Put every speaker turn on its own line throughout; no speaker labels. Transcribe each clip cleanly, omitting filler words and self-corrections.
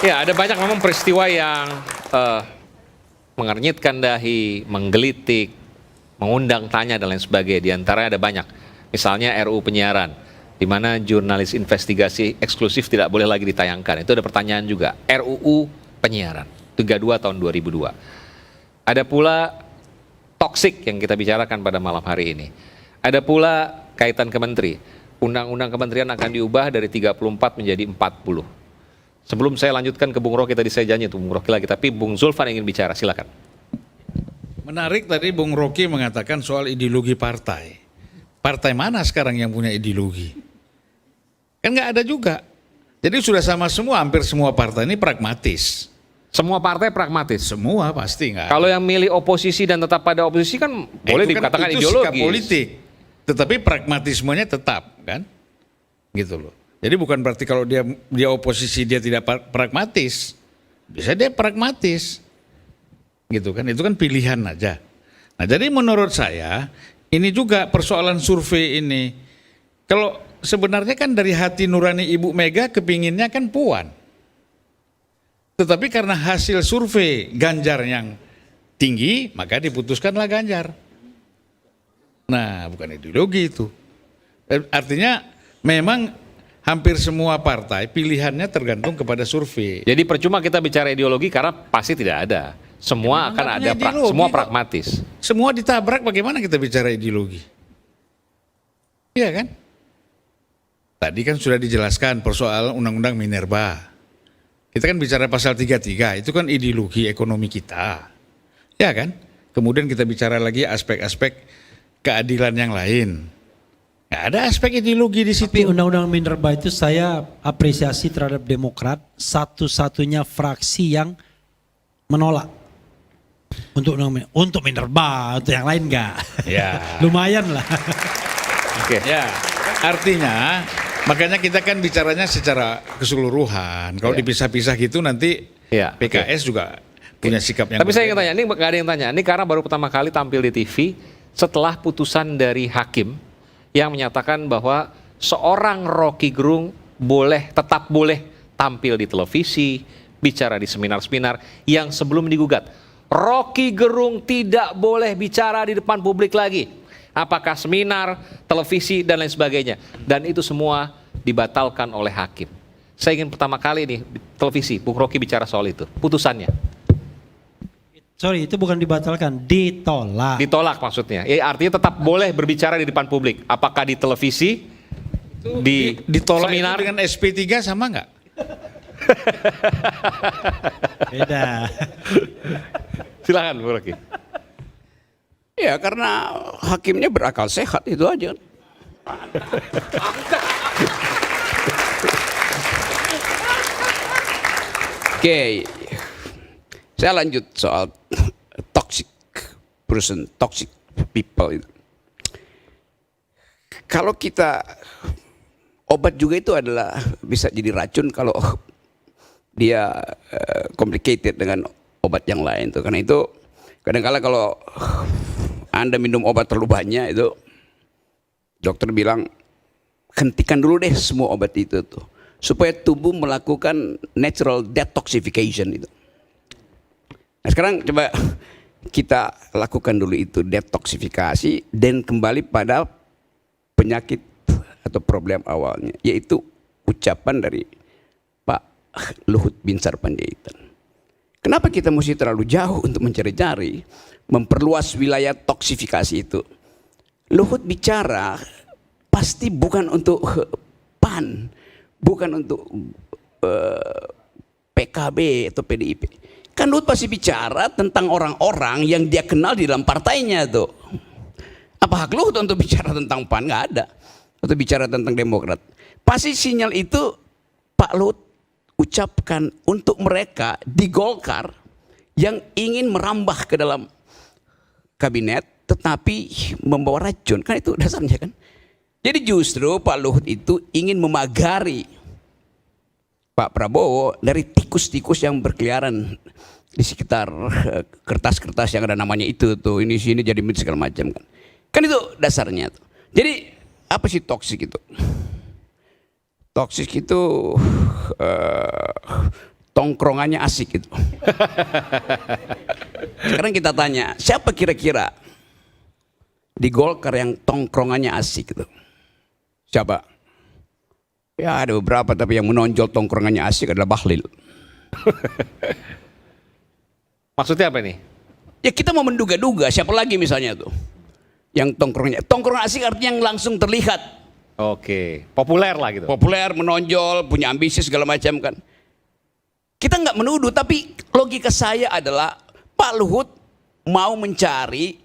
Ya, ada banyak memang peristiwa yang mengernyitkan dahi, menggelitik, mengundang tanya dan lain sebagainya. Di antaranya ada banyak. Misalnya RUU penyiaran, di mana jurnalis investigasi eksklusif tidak boleh lagi ditayangkan. Itu ada pertanyaan juga. RUU penyiaran 32 tahun 2002. Ada pula toksik yang kita bicarakan pada malam hari ini. Ada pula kaitan kementeri. Undang-undang kementerian akan diubah dari 34 menjadi 40. Sebelum saya lanjutkan ke Bung Rocky, tadi saya janji untuk Bung Rocky lagi, tapi Bung Zulfan ingin bicara, silakan.
Menarik tadi Bung Rocky mengatakan soal ideologi partai. Partai mana sekarang yang punya ideologi? Kan nggak ada juga. Jadi sudah sama semua, hampir semua partai ini pragmatis.
Semua partai pragmatis.
Semua pasti nggak.
Kalau yang milih oposisi dan tetap pada oposisi kan boleh dikatakan
itu
ideologis.
sikap politik. Tetapi pragmatismenya tetap kan, gitu loh. Jadi bukan berarti kalau dia oposisi dia tidak pragmatis, bisa dia pragmatis, gitu kan? Itu kan pilihan aja. Nah jadi menurut saya ini juga persoalan survei ini. Kalau sebenarnya kan dari hati nurani Ibu Mega kepinginnya kan Puan. Tetapi karena hasil survei Ganjar yang tinggi, maka diputuskanlah Ganjar. Nah, bukan ideologi itu. Artinya memang hampir semua partai pilihannya tergantung kepada survei.
Jadi percuma kita bicara ideologi karena pasti tidak ada. Semua akan ada, semua pragmatis.
Semua ditabrak, bagaimana kita bicara ideologi? Iya kan? Tadi kan sudah dijelaskan persoalan Undang-Undang Minerba. Kita kan bicara pasal 33, itu kan ideologi ekonomi kita. Ya kan? Kemudian kita bicara lagi aspek-aspek keadilan yang lain. Nggak ada aspek ideologi di situ.
Tapi Undang-Undang Minerba itu saya apresiasi terhadap Demokrat, satu-satunya fraksi yang menolak untuk Minerba, untuk yang lain enggak.
Ya.
Lumayan lah.
Oke.
Ya, artinya makanya kita kan bicaranya secara keseluruhan. Kalau dipisah-pisah gitu nanti PKS juga punya sikap yang
Tapi saya ingin tanya, ini nggak ada yang tanya. Ini karena baru pertama kali tampil di TV setelah putusan dari hakim yang menyatakan bahwa seorang Rocky Gerung tetap boleh tampil di televisi, bicara di seminar-seminar yang sebelum digugat. Rocky Gerung tidak boleh bicara di depan publik lagi. Apakah seminar, televisi, dan lain sebagainya. Dan itu semua dibatalkan oleh hakim. Saya ingin pertama kali nih televisi, Bung Rocky bicara soal itu. Putusannya.
Sorry, itu bukan dibatalkan, ditolak.
Ditolak maksudnya. Ya, artinya tetap boleh berbicara di depan publik. Apakah di televisi,
ditolak
seminar
dengan SP3 sama nggak?
Beda.
Silakan Bung Rocky.
Ya karena hakimnya berakal sehat itu aja. Oke, saya lanjut soal toxic person, toxic people itu. Kalau kita obat juga itu adalah bisa jadi racun kalau dia complicated dengan obat yang lain tuh. Karena itu kadang-kala kalau Anda minum obat terlalu banyak itu dokter bilang hentikan dulu deh semua obat itu tuh supaya tubuh melakukan natural detoxification itu. Nah, sekarang coba kita lakukan dulu itu detoksifikasi dan kembali pada penyakit atau problem awalnya, yaitu ucapan dari Pak Luhut Binsar Panjaitan. Kenapa kita mesti terlalu jauh untuk mencari-cari, memperluas wilayah toksifikasi itu? Luhut bicara pasti bukan untuk PAN, bukan untuk PKB atau PDIP. Kan Luhut pasti bicara tentang orang-orang yang dia kenal di dalam partainya tuh. Apa hak Luhut untuk bicara tentang PAN? Nggak ada. Atau bicara tentang Demokrat. Pasti sinyal itu Pak Luhut ucapkan untuk mereka di Golkar yang ingin merambah ke dalam kabinet tetapi membawa racun. Kan itu dasarnya kan. Jadi justru Pak Luhut itu ingin memagari Pak Prabowo dari tikus-tikus yang berkeliaran di sekitar kertas-kertas yang ada namanya itu tuh, ini sini jadi segala macam kan. Kan itu dasarnya tuh. Jadi apa sih toksik itu? Toksik itu tongkrongannya asik itu. Sekarang kita tanya, siapa kira-kira di Golkar yang tongkrongannya asik itu? Siapa? Ya ada beberapa, tapi yang menonjol tongkrongannya asik adalah Bahlil.
Maksudnya apa nih?
Ya kita mau menduga-duga siapa lagi misalnya tuh yang tongkrongan asik artinya yang langsung terlihat
Oke, populer lah gitu.
populer, menonjol, punya ambisi segala macam kan. Kita nggak menuduh, tapi logika saya adalah Pak Luhut mau mencari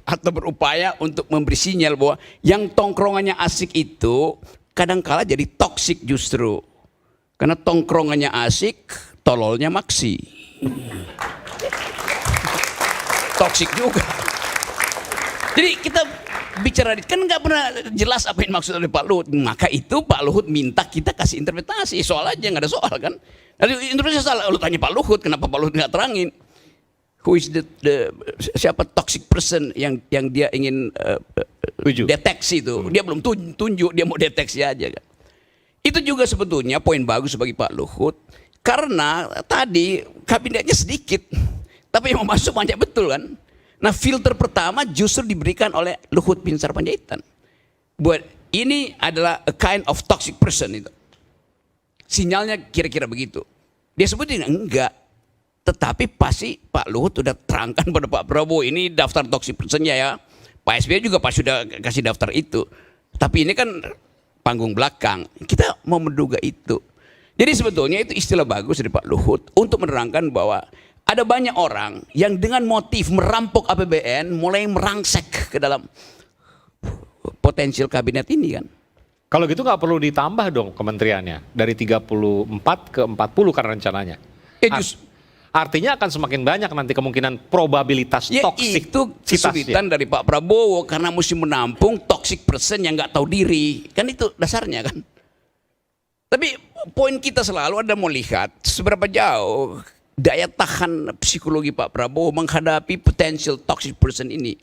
atau berupaya untuk memberi sinyal bahwa yang tongkrongannya asik itu kadangkala jadi toksik justru. Karena tongkrongannya asik, tololnya maksi. Toksik juga. Jadi kita bicara kan nggak pernah jelas apa yang maksud oleh Pak Luhut. Maka itu Pak Luhut minta kita kasih interpretasi. Soal aja nggak ada soal kan. Nanti interpretasi salah. Lu tanya Pak Luhut, kenapa Pak Luhut nggak terangin? Who is the siapa toxic person yang dia ingin deteksi itu? Dia belum tunjuk, dia mau deteksi aja kan. Itu juga sebetulnya poin bagus bagi Pak Luhut karena tadi kabinetnya sedikit, tapi yang mau masuk banyak betul kan. Nah filter pertama justru diberikan oleh Luhut bin Sarpanjaitan. Buat ini adalah a kind of toxic person itu. Sinyalnya kira-kira begitu. Dia sebutin enggak. Tetapi pasti Pak Luhut sudah terangkan pada Pak Prabowo ini daftar toxic personnya ya. Pak SBY juga pasti sudah kasih daftar itu. Tapi ini kan panggung belakang. Kita mau menduga itu. Jadi sebetulnya itu istilah bagus dari Pak Luhut untuk menerangkan bahwa ada banyak orang yang dengan motif merampok APBN mulai merangsek ke dalam potensial kabinet ini kan.
Kalau gitu nggak perlu ditambah dong kementeriannya dari 34 ke 40 kan rencananya. Artinya akan semakin banyak nanti kemungkinan probabilitas toksik.
Itu kesulitan dari Pak Prabowo karena mesti menampung toxic person yang nggak tahu diri. Kan itu dasarnya kan. Tapi poin kita selalu ada mau lihat seberapa jauh daya tahan psikologi Pak Prabowo menghadapi potential toxic person ini.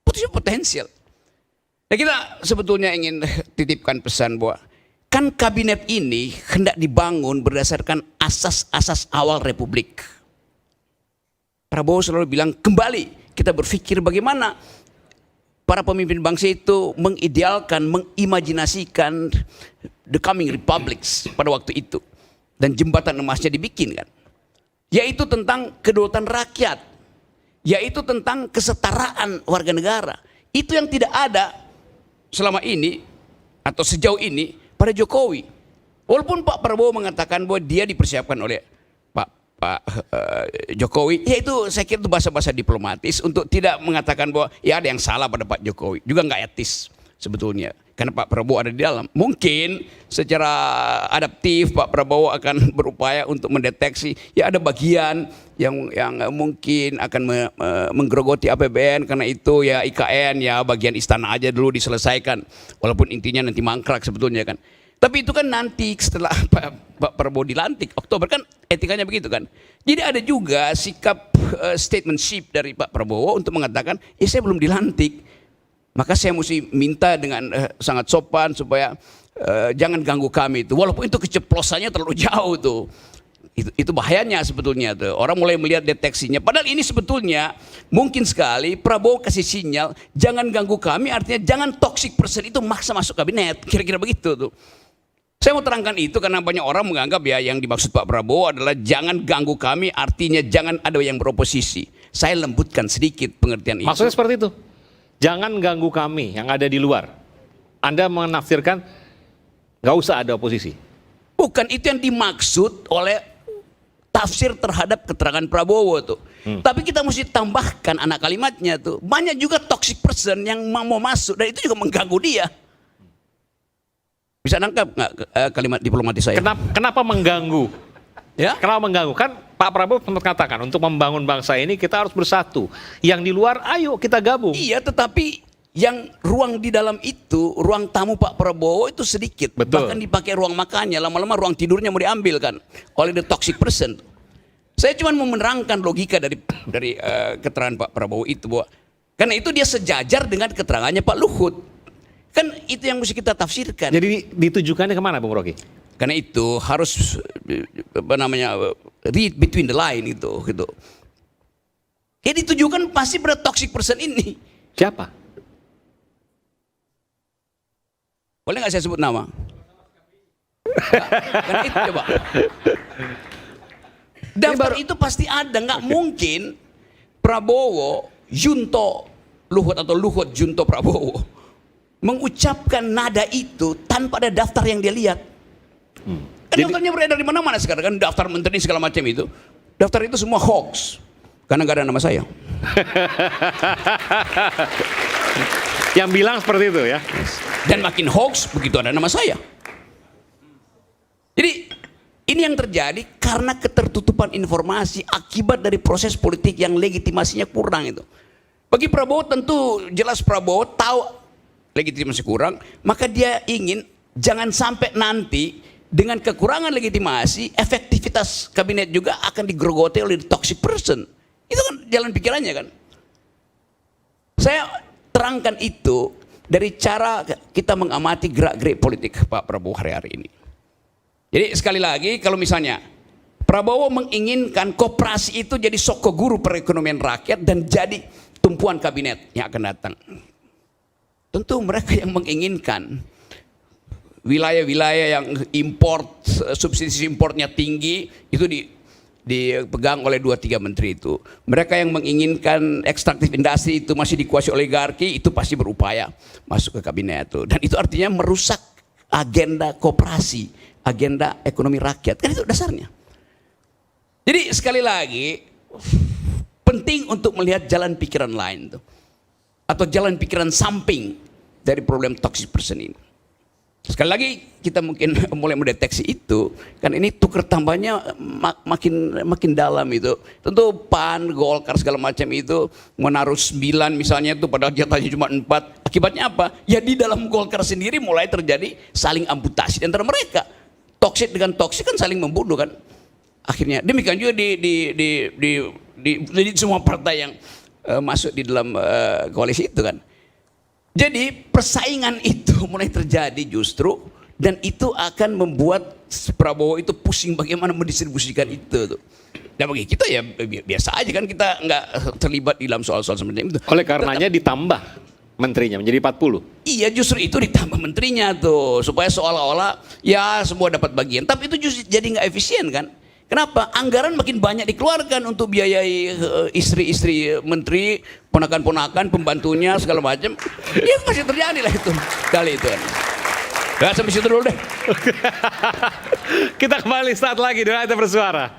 Potensial. Nah kita sebetulnya ingin titipkan pesan bahwa kan kabinet ini hendak dibangun berdasarkan asas-asas awal Republik. Prabowo selalu bilang kembali kita berpikir bagaimana para pemimpin bangsa itu mengidealkan, mengimajinasikan the coming republics pada waktu itu. Dan jembatan emasnya dibikin kan. Yaitu tentang kedaulatan rakyat. Yaitu tentang kesetaraan warga negara. Itu yang tidak ada selama ini atau sejauh ini pada Jokowi. Walaupun Pak Prabowo mengatakan bahwa dia dipersiapkan oleh Pak Jokowi, ya itu saya kira itu bahasa-bahasa diplomatis untuk tidak mengatakan bahwa ya ada yang salah pada Pak Jokowi. Juga nggak etis sebetulnya. Karena Pak Prabowo ada di dalam. Mungkin secara adaptif Pak Prabowo akan berupaya untuk mendeteksi ya ada bagian yang mungkin akan menggerogoti APBN karena itu ya IKN ya bagian istana aja dulu diselesaikan. Walaupun intinya nanti mangkrak sebetulnya kan. Tapi itu kan nanti setelah Pak Prabowo dilantik Oktober kan etikanya begitu kan. Jadi ada juga sikap statementship dari Pak Prabowo untuk mengatakan ya saya belum dilantik. Maka saya mesti minta dengan sangat sopan supaya jangan ganggu kami itu. Walaupun itu keceplosannya terlalu jauh tuh. Itu bahayanya sebetulnya tuh. Orang mulai melihat deteksinya. Padahal ini sebetulnya mungkin sekali Prabowo kasih sinyal jangan ganggu kami artinya jangan toxic person itu maksa masuk kabinet. Kira-kira begitu tuh. Saya mau terangkan itu karena banyak orang menganggap ya yang dimaksud Pak Prabowo adalah jangan ganggu kami artinya jangan ada yang beroposisi. Saya lembutkan sedikit pengertian itu.
Maksudnya seperti itu. Jangan ganggu kami yang ada di luar. Anda menafsirkan nggak usah ada oposisi.
Bukan itu yang dimaksud oleh tafsir terhadap keterangan Prabowo tuh. Tapi kita mesti tambahkan anak kalimatnya tuh. Banyak juga toxic person yang mau masuk dan itu juga mengganggu dia. Bisa nangkap nggak kalimat diplomatis saya?
Kenapa mengganggu?
Ya?
Kenapa mengganggu? Kan Pak Prabowo sempat katakan untuk membangun bangsa ini kita harus bersatu. Yang di luar ayo kita gabung.
Iya, tetapi yang ruang di dalam itu, ruang tamu Pak Prabowo itu sedikit.
Betul.
Bahkan dipakai ruang makannya, lama-lama ruang tidurnya mau diambil kan oleh the toxic person. Saya cuma mau menerangkan logika dari keterangan Pak Prabowo itu bahwa karena itu dia sejajar dengan keterangannya Pak Luhut. Kan itu yang mesti kita tafsirkan.
Jadi ditujukannya kemana Bung Rocky?
Karena itu harus read between the line itu gitu. Ya ditujukan pasti pada toxic person ini.
Siapa?
Boleh nggak saya sebut nama? Karena itu coba. Daftar itu pasti ada, nggak mungkin Prabowo, Junto Luhut atau Luhut Junto Prabowo mengucapkan nada itu tanpa ada daftar yang dia lihat. Kan daftarnya beredar di mana-mana sekarang kan, daftar menteri segala macam itu. Daftar itu semua hoax karena nggak ada nama saya.
Yang bilang seperti itu ya.
Dan makin hoax begitu ada nama saya. Jadi ini yang terjadi karena ketertutupan informasi akibat dari proses politik yang legitimasinya kurang itu. Bagi Prabowo tentu jelas Prabowo tahu legitimasi kurang, maka dia ingin jangan sampai nanti dengan kekurangan legitimasi efektivitas kabinet juga akan digerogoti oleh toxic person. Itu kan jalan pikirannya kan. Saya terangkan itu dari cara kita mengamati gerak-gerik politik Pak Prabowo hari-hari ini. Jadi sekali lagi kalau misalnya Prabowo menginginkan koperasi itu jadi soko guru perekonomian rakyat dan jadi tumpuan kabinet yang akan datang. Tentu mereka yang menginginkan wilayah-wilayah yang import, subsidi importnya tinggi itu dipegang oleh 2-3 menteri itu. Mereka yang menginginkan ekstraktif industri itu masih dikuasai oligarki itu pasti berupaya masuk ke kabinet itu. Dan itu artinya merusak agenda koperasi, agenda ekonomi rakyat. Kan itu dasarnya. Jadi sekali lagi penting untuk melihat jalan pikiran lain tuh. Atau jalan pikiran samping dari problem toxic person ini. Sekali lagi kita mungkin mulai mendeteksi itu, kan ini tuker tambahnya makin dalam itu. Tentu PAN, Golkar segala macam itu menaruh 9 misalnya itu padahal jatahnya cuma 4. Akibatnya apa? Ya di dalam Golkar sendiri mulai terjadi saling amputasi antara mereka. Toksik dengan toksik kan saling membunuh kan. Akhirnya demikian juga di semua partai yang masuk di dalam koalisi itu kan. Jadi persaingan itu mulai terjadi justru, dan itu akan membuat Prabowo itu pusing bagaimana mendistribusikan itu tuh. Dan bagi kita ya biasa aja kan, kita nggak terlibat di dalam soal-soal seperti itu.
Oleh karenanya ditambah menterinya menjadi 40.
Iya, justru itu ditambah menterinya tuh supaya seolah-olah ya semua dapat bagian. Tapi itu justru jadi nggak efisien kan? Kenapa? Anggaran makin banyak dikeluarkan untuk biayai istri-istri menteri, ponakan-ponakan, pembantunya segala macam. Ya masih terjadi lah itu kali itu. Ya sampai situ dulu deh.
Kita kembali saat lagi, Doa Kita Bersuara.